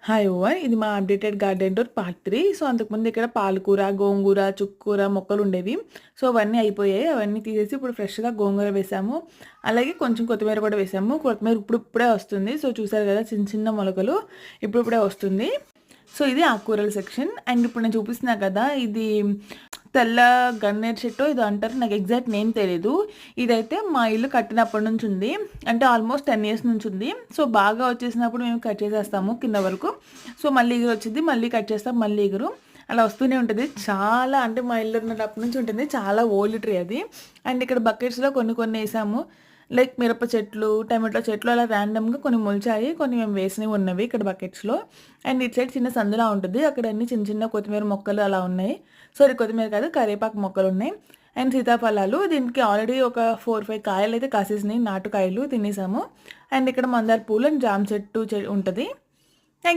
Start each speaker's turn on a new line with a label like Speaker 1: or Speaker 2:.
Speaker 1: Hi over ఇది మా updated garden tour part 3. So అంతకుముందు ఇక్కడ పాలకూర, గోంగూర, చుక్కూర మొక్కలు ఉండేవి. సో అవన్నీ అయిపోయాయి. అవన్నీ తీసేసి ఇప్పుడు ఫ్రెష్గా గోంగూర వేసాము. అలాగే కొంచెం కొత్తిమీర కూడా వేసాము. కొత్తిమీర ఇప్పుడే వస్తుంది. సో చూసారు కదా, చిన్న చిన్న మొలకలు ఇప్పుడే వస్తుంది. సో ఇది ఆకుకూరల సెక్షన్. అండ్ ఇప్పుడు నేను చూపిస్తున్నా కదా, ఇది తెల్ల గన్నేరు చెట్టు ఇది అంటారు, నాకు ఎగ్జాక్ట్ నేమ్ తెలీదు. ఇదైతే మా ఇల్లు కట్టినప్పటి నుంచి ఉంది, అంటే ఆల్మోస్ట్ 10 years నుంచి ఉంది. సో బాగా వచ్చేసినప్పుడు మేము కట్ చేసేస్తాము కింద వరకు. సో మళ్ళీ ఎగురు వచ్చింది, మళ్ళీ కట్ చేస్తాం, మళ్ళీ ఎగురు అలా వస్తూనే ఉంటుంది. చాలా అంటే మా ఇల్లు ఉన్నప్పటి నుంచి ఉంటుంది. చాలా ఓల్డ్ ట్రీ అది. అండ్ ఇక్కడ బకెట్స్లో కొన్ని వేసాము. లైక్ మిరప చెట్లు, టమాటో చెట్లు అలా ర్యాండమ్గా కొన్ని మొలిచాయి, కొన్ని మేము వేసినవి ఉన్నవి ఇక్కడ బకెట్స్లో. అండ్ ఇటు సైడ్ చిన్న సందులా ఉంటుంది, అక్కడ అన్ని చిన్న చిన్న కొత్తిమీర మొక్కలు అలా ఉన్నాయి. సారీ, కొత్తిమీర కాదు, కరివేపాకు మొక్కలు ఉన్నాయి. అండ్ సీతాఫలాలు, దీనికి ఆల్రెడీ ఒక 4-5 కాయలు అయితే కాసేసినాయి, నాటుకాయలు తినేసాము. అండ్ ఇక్కడ మందార పూలు అండ్ జామ చెట్టు ఉంటుంది.